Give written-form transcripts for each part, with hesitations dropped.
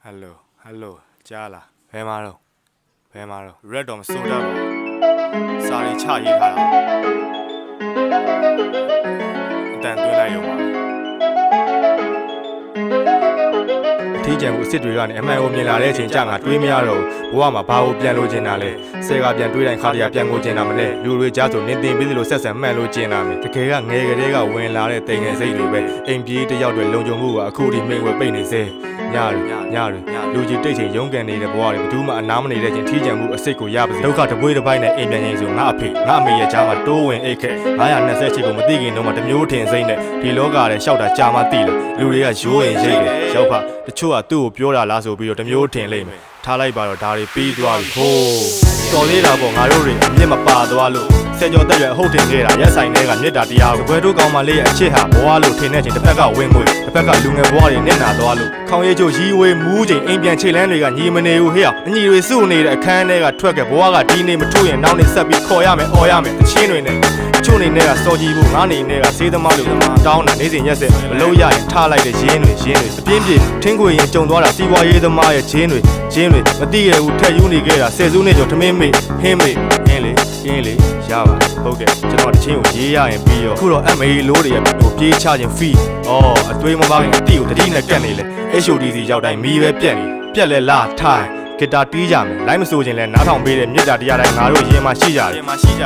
hello ကြားလားဘယ်မှာတော့ red တော့မစိုးတတ်ဘူးစာရီချရေးထားတာအတန်သွင်းလိုက်ရုံပါအထီးကျန်မှုအစ်စ်တွေကနေအမှန်ကိုမြင်လာတဲ့အချိန်ကြာငါတွေးမရတော့ဘူးဘဝမှာဘာကိုပြန်လို့ကျင်တာလဲဆယ်ကပြန်တွေးတိုင်းခါတရပြန်ကိုကျင်တာမနဲ့လူတွေကြားဆိုနင်းတင်ပြီးသလိုဆက်ဆံမှန်လို့ကျင်တာမယ်တကယ်ကငယ်ကလေးကဝင်လာတဲ့တိမ်ငယ်စိတ်တွေပဲအိမ်ပြေးတယောက်တွေလုံခြုံမှုကအခုထိမိတ်ဝဲပိတ်နေစေညတွေလူကြီးတိတ်ချိန်ရုန်းကန်နေတဲ့ဘဝတွေဘယ်သူမှအနားမနေတဲ့ချင်းထီးကျန်မှုအစိတ်ကိုရပါစေဒုက္ခတပွေးတစ်ပိုင်းနဲ့အိမ်ပြန်ရင်ဆိုငါအဖေငါအမေရဲ့ကြားမှာတိုးဝင်အိတ်ခဲ့920ချီကိုမသိခင်တော့မှတမျိုးထင်စိမ့်နဲ့ဒီလောကထဲရှောက်တာကြာမှသိလို့လူတွေကရိုးရင်ရိတ်တယ်ရောက်ပါတချို့ကသူ့ကိုပြောတာလားဆိုပြီးတော့တမျိုးထင်လိမ့်မယ်ထားလိုက်ပါတော့ဒါတွေပြီးသွားပြီဟိုးတော်သေးတာပေါ့ငါတို့တွေအမြင့်မပါသွားလို့ဆယ်ကျော်တက်ရွယ်အဟုတ်တင်ခဲ့တာရက်ဆိုင်တွေကမြစ်တာတရားကိုဘယ်တို့ကောင်းမလေးရဲ့အချစ်ဟာဘဝလို့ထင်တဲ့ချိန်တစ်ဖက်ကဝင်းငွေတစ်ဖက်ကလူငယ်ဘဝတွေနစ်နာသွားလို့ခေါင်းရည်ချိုရီးဝေးမူးချိန်အိမ်ပြန်ခြေလန်းတွေကညီမနေဘူးဟေ့အညီတွေစုနေတဲ့အခန်းထဲကထွက်ခဲ့ဘဝကဒီနေ့မထုတ်ရင်နောက်နေ့ဆက်ပြီးခေါ်ရမယ်អော်ရမယ်တချင်းတွေနဲ့ချို့နေနဲ့ကစော်ကြီးဖို့ငါနေနဲ့ကစေးသမားလို့တောင်းတာနေစဉ်ရက်ဆက်မလို့ရရင်ထားလိုက်တဲ့ရင်းတွေအပြင်းပြေထင်းခွေရင်ကြုံသွားတာစီးပွားရေးသမားရဲ့ဂျင်းတွေမသိရဘူးထက်ယူနေခဲ့တာဆယ်စုနှစ်ကျော်ထမင်းမေဟင်းမေအင်းလေရပါဟုတ်ကဲ့ကျွန်တော်တချင်းကိုရေးရရင်ပြီးရောအခုတော့ MA လို့တွေဟိုပြေးချခြင်း fee အတွေးမပါခင်အတိကိုတတိနဲ့ကတ်နေလေ HODC ရောက်တိုင်းမီးပဲပြက်လဲလာထိုင်ဂီတာတီးကြမယ်လိုက်မဆိုခြင်းလဲနားထောင်ပေးတဲ့မြစ်တာတရားတိုင်းငါတို့ရင်မှာရှိကြတယ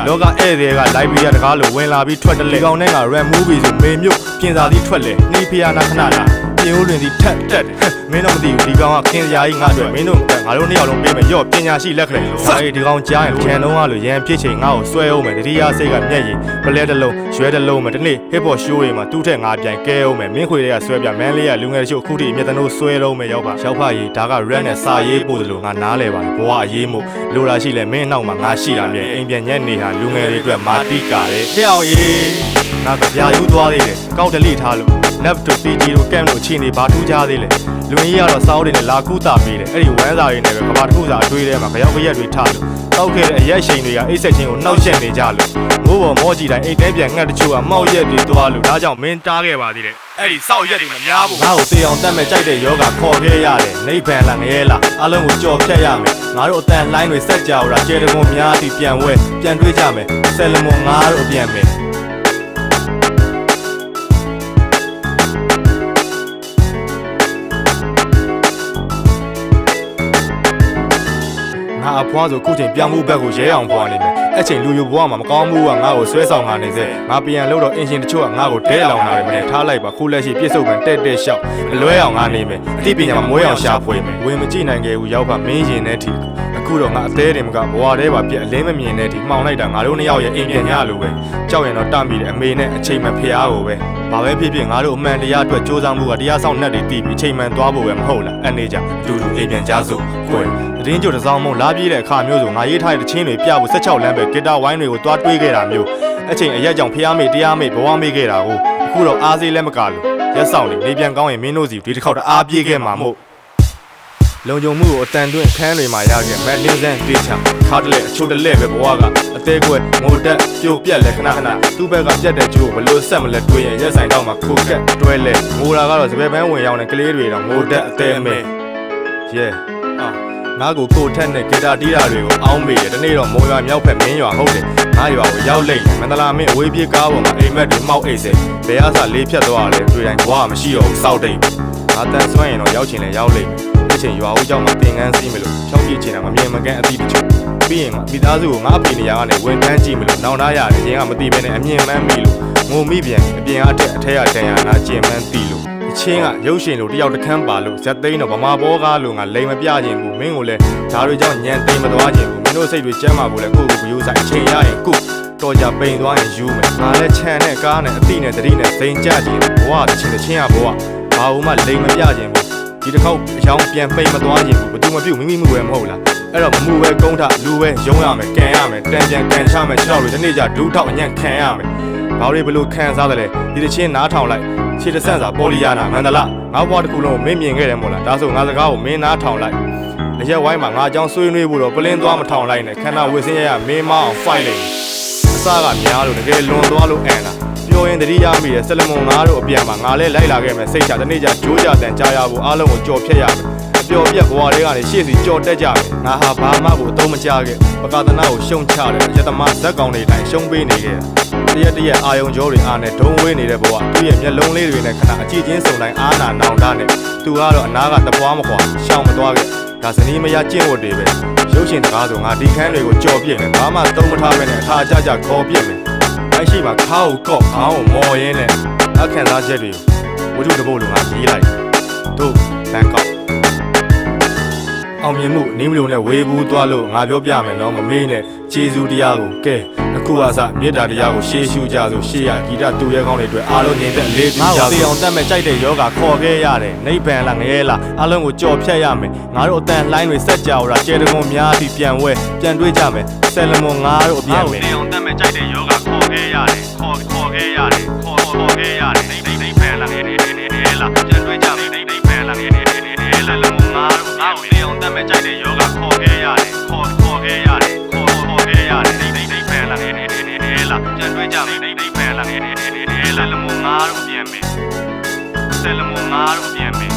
်လောကဧည့်သည်က live ရတကားလို့ဝင်လာပြီးထွက်တယ်လေဒီကောင်နဲ့က rap movie ဆိုမေမြို့ပြင်စာသီးထွက်လေနှီးဖျားနာခဏလားပြင်ဦးလွင်စီထက်တက်မင်းတို့မသိဘူးဒီကောင်ကခင်စရာကြီးငါတို့မင်းတို့ငါတို့နှစ်ယောက်လုံးပေးမယ်ရော့ပညာရှိလက်ကလေးလို့ဒီကောင်ကြားရင်ခြံလုံးကလို့ရန်ဖြစ်ချိန်ငါ့ကိုဆွဲအောင်မယ်တတိယစိတ်ကမျက်ရည်ပလဲတစ်လုံးရွဲတစ်လုံးမယ်ဒီနေ့ hip hop show တွေမှာတူးထက်ငါပြန်ကဲအောင်မယ်မင်းခွေတွေကဆွဲပြမန်းလေးကလူငယ်တို့အခုထိအမျက်တနိုးဆွဲတော့မယ်ရောက်ဖရေးဒါက rap နဲ့စာရေးပို့တယ်လို့ငါနားလဲပါတယ်ဘဝအရေးမို့လိုတာရှိလဲမင်းနောက်မှာငါရှိတာမြဲအိမ်ပြန်ညက်နေဟာလူငယ်တွေအတွက်မာတိကာတဲ့ဟဲ့အောင်ရေးငါကြပြယူသွားသေးတယ်ကောက်တလိထားလို့ left to PG တို့ camp တို့ချင်းနေဘာထူးကြသေးလဲလူကြီးကတော့စောင်းတွေနဲ့လာကူတာပေးတယ်အဲ့ဒီဝမ်းစာတွေနဲ့ပဲကဘာတစ်ခုစာအတွေးထဲမှာကြောက်ရက်တွေထားလို့တောက်ခဲ့တဲ့အရက်ရှိန်တွေကအိတ်ဆက်ချင်းကိုနှောက်ရက်နေကြလို့မိုးပေါ်မောကြည့်တိုင်းအိတ်တဲပြန်ငှက်တချို့ကမောက်ရက်တွေသွားလို့ဒါကြောင့်မင်းတားခဲ့ပါသေးတယ်အဲ့ဒီစောက်ရက်တွေမများဘူးငါ့ကိုတေအောင်တတ်မဲ့ကြိုက်တဲ့ယောဂခေါ်ခဲ့ရတယ်နိဗ္ဗာန်လားငရဲလားအလုံးကိုကြော်ဖြတ်ရမယ်ငါတို့အတန်လိုင်းတွေဆက်ကြတာကျဲတကွန်များပြီးပြန်ဝဲပြန်တွေးကြမယ်ဆယ်လမွန်ငါတို့ပြန်မယ်ငါအဖွားဆိုခုချိန်ပြောင်းမှုဘက်ကိုရဲအောင်ဖွာနေမယ်အဲ့ချိန်လူယူဘွားမှာမကောင်းမှုကငါ့ကိုဆွဲဆောင်ငါနေစေငါပြန်လို့တော့အင်ရှင်တချို့ကငါ့ကိုဒဲလောင်လာတယ်မနဲ့ထားလိုက်ပါခုလက်ရှိပြစ်စုံပန်တဲ့လျှောက်မလွဲအောင်ငါနေမယ်အသိပညာမှာမွေးအောင်ရှာဖွေမယ်ဝင်မကြည့်နိုင်ခဲ့ဘူးရောက်ပါမင်းရင်နဲ့ထီအခုတော့ငါအသေးတယ်မကဘွားတဲပါပြက်အလင်းမမြင်တဲ့ဒီမှောင်လိုက်တာငါတို့နှစ်ယောက်ရဲ့အိမ်ပြန်ရလို့ပဲကြောက်ရင်တော့တမိတယ်အမေနဲ့အချိန်မှဖျားကိုပဲဘာပဲဖြစ်ဖြစ်ငါတို့အမှန်တရားအတွက်စူးစမ်းမှုကတရားဆောင်နှက်တွေတီးပြီးအချိန်မှန်သွားဖို့ပဲမဟုတ်လားအနေကြောင့်အတူတူအိမ်ပြန်ကြစို့ခွဲတင်းကျိုတစောင်းမုံလာပြေးတဲ့အခါမျိုးဆိုငါရေးထားတဲ့ချင်းတွေပြဖို့16လမ်းပဲဂီတာဝိုင်းတွေကိုတွားတွေးခဲ့တာမျိုးအချိန်အရက်ကြောင့်ဖျားမေတရားမေဘဝမေခဲ့တာကိုအခုတော့အားစေးလည်းမကလို့ရက်ဆောင်နေပြန်ကောင်းရင်မင်းတို့စီဒီတစ်ခေါက်တအားပြေးခဲ့မှာမို့လုံခြုံမှုကိုအတန်တွင်းခန်းတွေမှာရခဲ့မက်လင်းစန်းတေးချခါတလဲအချို့တလဲပဲဘဝကအသေးကွဲငိုတက်ပြိုပြက်လဲခဏသူ့ဘက်ကပြက်တဲ့ကျိုးဘလို့ဆက်မလဲတွေးရင်ရက်ဆိုင်တော့မှခိုကက်တွဲလဲငိုတာကတော့စပယ်ပန်းဝင်ရောက်နေကလေးတွေတော့ငိုတက်အသေးမဲငါကိုထက်နဲ့ဂီတာတီးတာတွေကိုအောင်းမေတယ်ဒီနေ့တော့မိုးရွာမြောက်ဖက်မင်းရွာဟုတ်တယ်ငါရွာကိုရောက်လိမ့်မန္တလာမင်းအဝေးပြေးကားပေါ်မှာအိမ်မက်တွေမှောက်အိတ်စေဘယ်အစားလေးဖြတ်သွားလဲတွေ့တိုင်းဘွားမရှိတော့ဘူးစောက်တိတ်ငါတန်ဆွမ်းရင်တော့ရောက်ချင်လဲရောက်လိမ့်မယ်အချိန်ရွာဦးเจ้าမှာသင်ငန်းစီးမလို့ချောင်းပြချင်တာမမြင်မကန်းအတိတချို့ပြီးရင်မိသားစုကိုငါအဖေနေရာကနေဝင်တန်းကြည့်မလို့နောင်သားရတယ်ချင်းကမသိဘဲနဲ့အမြင်မှန်းမိလို့ငိုမိပြန်အပြင်အထက်အထက်ကတန်ရနာကျင်မှန်းတီလို့အချင်းကရုပ်ရှင်လိုတယောက်တစ်ခန်းပါလို့ဇက်သိန်းတော့ဗမာဘောကားလို့ငါလိမ်မပြခြင်းဘူးမင်းကိုလည်းဓာတ်တွေကြောင့်ညံသိမ်းမသွားခြင်းဘူးမင်းတို့စိတ်တွေကျမ်းမာဖို့လည်းကိုယ့်ကိုယ်ရိုးဆိုင်အချိန်ရရင်ကိုတော်ကြပိန်သွားရင်ယူမယ်ငါလည်းခြံနဲ့ကားနဲ့အတိနဲ့တတိနဲ့သိမ်းကြခြင်းဘဝတစ်ချင်းကဘဝဘာလို့မှလိမ်မပြခြင်းဘူးဒီတစ်ခေါက်အယောင်ပြန်ပိန်မသွားခြင်းဘူးဘယ်သူမပြုတ်မိမိမှုပဲမဟုတ်လားအဲ့တော့မမှုပဲကုန်းထလူပဲရုံးရမယ်ကန်ရမယ်တန်ပြန်ကန်ချမယ်6တွေဒီနေ့ကျဒူးထောက်အညံ့ခံရမယ်ဘာတွေဘလို့ခံစားတယ်လဲဒီတစ်ချင်းနားထောင်လိုက်ခြေတဆန့်စာပေါ်လီယာနာမန္တလာငါဘွားတစ်ခုလုံးကိုမင်းမြင်ခဲ့တယ်မို့လားဒါဆိုငါစကားကိုမင်းနားထောင်လိုက်အရက်ဝိုင်းမှာငါအကြောင်းဆွေးနွေးဖို့တော့ပလင်းသွားမထောင်လိုက်နဲ့ခန္ဓာဝေစင်းရမင်းမအောင်ဖိုက်လိုက်အစားကများလို့တကယ်လွန်သွားလို့အန်တာပြောရင်တတိယမိတဲ့ဆလမွန်ငါတို့အပြန်မှာငါလဲလိုက်လာခဲ့မယ်စိတ်ချတနေ့ကျဂျိုးကြတန်ကြားရဖို့အားလုံးကိုကြော်ဖြတ်ရမယ် ပျော်ပြက်ဘဝတွေကနေရှေ့စီကြော်တက်ကြမယ်ငါဟာဘာမှကိုအသုံးမချခဲ့ပကာသနာကိုရှုံချတယ်ရတမဇက်ကောင်တွေတိုင်းရှုံးပေးနေခဲ့တရက်အာယုံကြောတွေအားနဲ့ဒုံဝေးနေတဲ့ဘဝသူ့ရဲ့မျက်လုံးလေးတွေနဲ့ခဏအကြည့်ချင်းစုံတိုင်းအားနာနောင်တနဲ့သူကတော့အနာကတပွားမခွာရှောင်မသွားခဲ့ဒါစနီးမရကျင့်ဝတ်တွေပဲရုပ်ရှင်တကားဆိုငါဒီခန်းတွေကိုကြော်ပြစ်မယ်ဘာမှသုံးမထားပဲနဲ့အခါကြကြခေါ်ပြစ်မယ်အဲ့ရှိမှာခါကိုကော့ခေါင်းကိုမော်ရင်းနဲ့အခန့်သားချက်တွေဝတ္ထုတပုတ်လိုငါရေးလိုက်တို့လန်ကောက်အောင်မြင်မှုနင်းမလို့နဲ့ဝေဘူးသွားလို့ငါပြောပြမယ်နော်မမေးနဲ့ခြေစူးတရားကိုကဲအခုအစမေတ္တာတရားကိုရှေးရှုကြဆိုရှေးရဂီတတူရဲကောင်းတွေအတွက်အားလုံးငြိမ်သက်လေးပြီးကြဆိုအောင်တတ်မဲ့ကြိုက်တဲ့ယောဂခေါ်ခဲ့ရတယ်နိဗ္ဗာန်လားငရဲလားအားလုံးကိုကြော်ဖြတ်ရမယ်ငါတို့အတန်လှိုင်းတွေဆက်ကြတာကျဲတကုံများပြီးပြန်ဝဲပြန်တွေးကြမယ်ဆယ်လမွန်ငါတို့အပြန်မယ်အောင်တတ်မဲ့ကြိုက်တဲ့ယောဂခေါ်ခဲ့ရတယ်ခေါ်ခဲ့ရတယ်ခေါ်ခဲ့ရတယ်နိဗ္ဗာန်လားငရဲလားပြန်တွေးကြမယ်နိဗ္ဗာန်လားငရဲလားလမွန်ငါတို့အောင်တတ်မဲ့ကြိုက်တဲ့ယောဂခေါ်ခဲ့ရတယ်ခေါ်ခဲ့ရတယ်ခေါ်ခဲ့ရတယ်နိဗ္ဗာန်လားငရဲလားပြန်တွေးကြမယ်နိဗ္ဗာန်လားငရဲလားလမွန်ငါတို့ပြန်မယ်ဆယ်လမွန်ငါတို့ပြန်မယ်